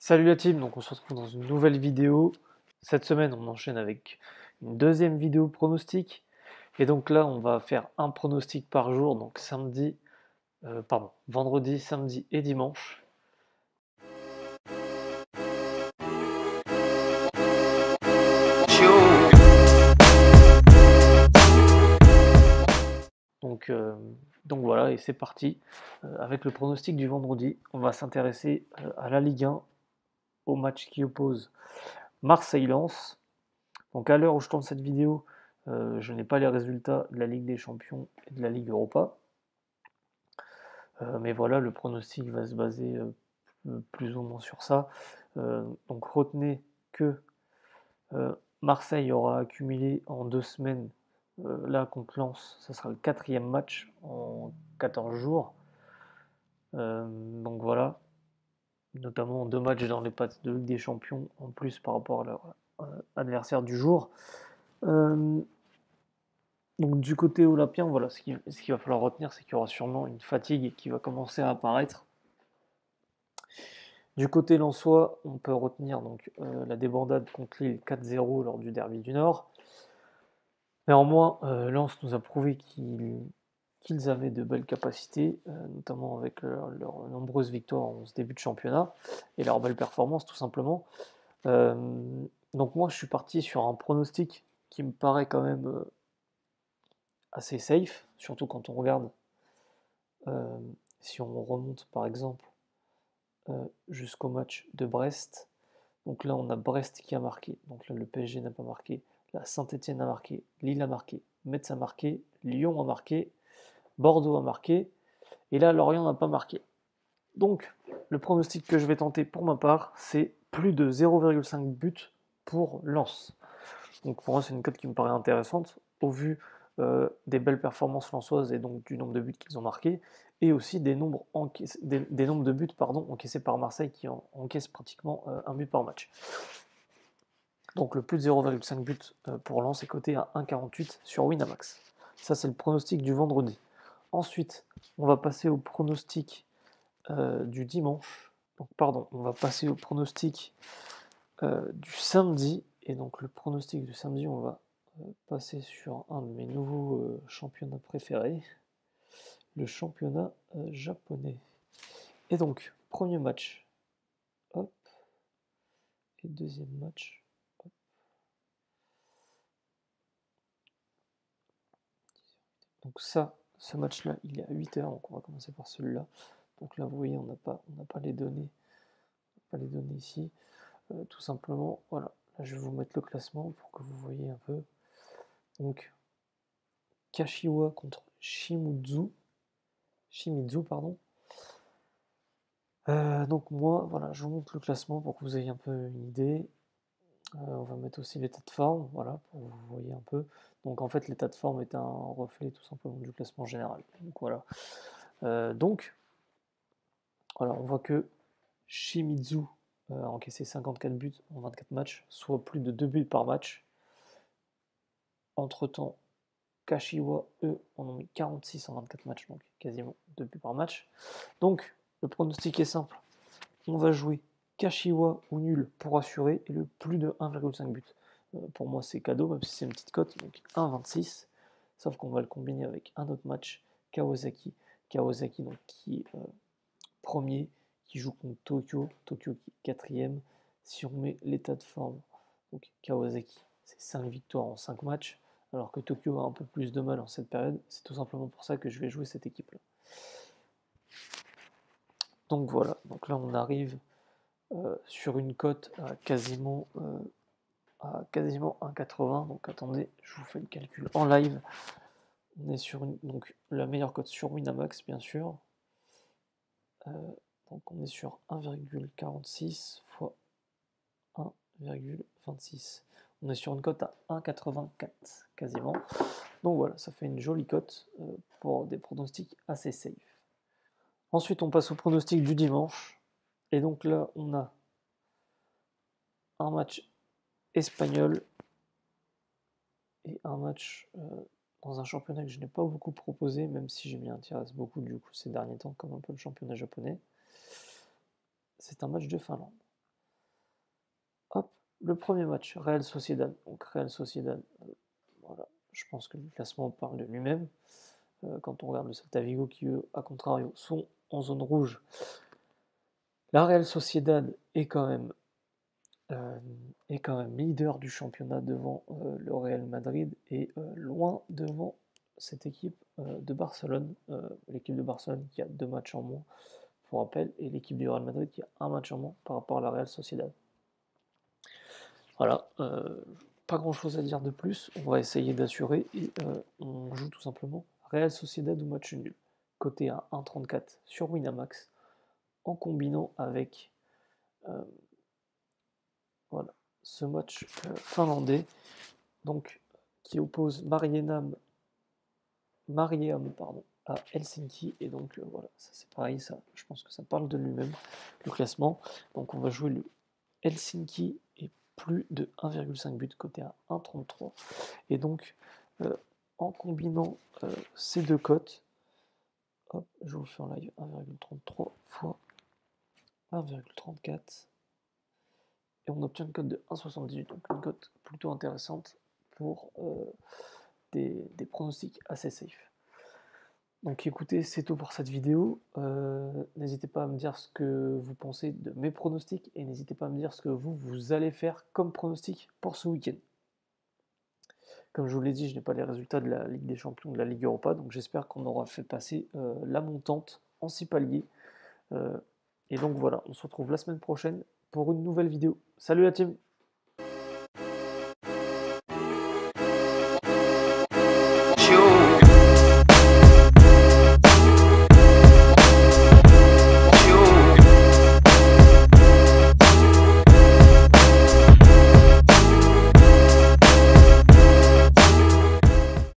Salut la team, donc on se retrouve dans une nouvelle vidéo. Cette semaine, on enchaîne avec une deuxième vidéo pronostic. Et donc là, on va faire un pronostic par jour, donc vendredi, samedi et dimanche. Donc, euh, donc voilà, et c'est parti. Avec le pronostic du vendredi, on va s'intéresser à la Ligue 1, au match qui oppose Marseille-Lens. Donc à l'heure où je tourne cette vidéo, je n'ai pas les résultats de la Ligue des Champions et de la Ligue Europa. Mais voilà, le pronostic va se baser plus ou moins sur ça. Donc retenez que Marseille aura accumulé en 2 semaines, là contre Lens, ça sera le quatrième match en 14 jours. Donc voilà, notamment 2 matchs dans les pattes de Ligue des Champions en plus par rapport à leur adversaire du jour. Euh, donc du côté olympien, voilà, ce qu'il va falloir retenir, c'est qu'il y aura sûrement une fatigue qui va commencer à apparaître. Du côté lensois, on peut retenir donc la débandade contre Lille 4-0 lors du derby du Nord. Néanmoins, Lens nous a prouvé qu'ils avaient de belles capacités, notamment avec leurs nombreuses victoires en ce début de championnat et leurs belles performances tout simplement. Euh, donc moi je suis parti sur un pronostic qui me paraît quand même assez safe, surtout quand on regarde, euh, si on remonte par exemple jusqu'au match de Brest. Donc là, on a Brest qui a marqué. Donc là, le PSG n'a pas marqué. Là, Saint-Etienne a marqué. Lille a marqué. Metz a marqué. Lyon a marqué. Bordeaux a marqué. Et là, Lorient n'a pas marqué. Donc, le pronostic que je vais tenter pour ma part, c'est plus de 0,5 buts pour Lens. Donc pour moi, c'est une cote qui me paraît intéressante au vu des belles performances lensoises et donc du nombre de buts qu'ils ont marqués et aussi des nombres de buts encaissés par Marseille qui encaissent pratiquement un but par match. Donc le plus de 0,5 buts pour Lens est coté à 1,48 sur Winamax. Ça, c'est le pronostic du vendredi. Ensuite, on va passer au pronostic du dimanche. Donc, pardon, on va passer au pronostic du samedi. Et donc, le pronostic du samedi, on va passer sur un de mes nouveaux championnats préférés, le championnat japonais. Et donc, premier match, hop, et deuxième match, hop. Donc ça, ce match-là, il est à 8h, donc on va commencer par celui-là. Donc là, vous voyez, on n'a pas les données, ici. Tout simplement, voilà. Là, je vais vous mettre le classement pour que vous voyez un peu. Donc, Kashiwa contre Shimizu, pardon. Donc moi, voilà, je vous montre le classement pour que vous ayez un peu une idée. On va mettre aussi l'état de forme, voilà, pour que vous voyez un peu. Donc en fait, l'état de forme est un reflet tout simplement du classement général. Donc voilà. Voilà, on voit que Shimizu a encaissé 54 buts en 24 matchs, soit plus de 2 buts par match. Entre-temps, Kashiwa, eux, en ont mis 46 en 24 matchs, donc quasiment 2 buts par match. Donc, le pronostic est simple. On va jouer Kashiwa ou nul pour assurer et le plus de 1,5 but. Pour moi, c'est cadeau, même si c'est une petite cote, donc 1,26. Sauf qu'on va le combiner avec un autre match, Kawasaki. Kawasaki, donc, qui est premier, qui joue contre Tokyo. Tokyo qui est quatrième. Si on met l'état de forme, donc Kawasaki, c'est 5 victoires en 5 matchs, alors que Tokyo a un peu plus de mal en cette période. C'est tout simplement pour ça que je vais jouer cette équipe-là. Donc voilà, donc là on arrive sur une cote à quasiment 1,80. Donc attendez, je vous fais le calcul en live. On est sur donc la meilleure cote sur Winamax, bien sûr. Donc on est sur 1,46 fois 1,26. On est sur une cote à 1,84 quasiment. Donc voilà, ça fait une jolie cote pour des pronostics assez safe. Ensuite, on passe au pronostic du dimanche. Et donc là, on a un match espagnol et un match dans un championnat que je n'ai pas beaucoup proposé, même si je m'y intéresse beaucoup du coup ces derniers temps, comme un peu le championnat japonais. C'est un match de Finlande. le premier match, Real Sociedad. Donc Real Sociedad, voilà, je pense que le classement parle de lui-même. Quand on regarde le Celta Vigo qui, eux, à contrario, sont en zone rouge. La Real Sociedad est quand même leader du championnat devant le Real Madrid et loin devant cette équipe de Barcelone, l'équipe de Barcelone qui a 2 matchs en moins, pour rappel, et l'équipe du Real Madrid qui a 1 match en moins par rapport à la Real Sociedad. Voilà, pas grand chose à dire de plus, on va essayer d'assurer et on joue tout simplement Real Sociedad ou match nul, coté à 1,34 sur Winamax, en combinant avec voilà, ce match finlandais, donc qui oppose Mariehamn à Helsinki, et donc voilà, ça c'est pareil, ça, je pense que ça parle de lui-même, le classement. Donc on va jouer le Helsinki et plus de 1,5 buts côté à 1,33, et donc en combinant ces deux cotes, hop, je vous fais en live 1,33 fois 1,34, et on obtient une cote de 1,78, donc une cote plutôt intéressante pour des pronostics assez safe. Donc écoutez, c'est tout pour cette vidéo. N'hésitez pas à me dire ce que vous pensez de mes pronostics et n'hésitez pas à me dire ce que vous allez faire comme pronostic pour ce week-end. Comme je vous l'ai dit, je n'ai pas les résultats de la Ligue des Champions, de la Ligue Europa, donc j'espère qu'on aura fait passer la montante en 6 paliers. Et donc voilà, on se retrouve la semaine prochaine pour une nouvelle vidéo. Salut la team!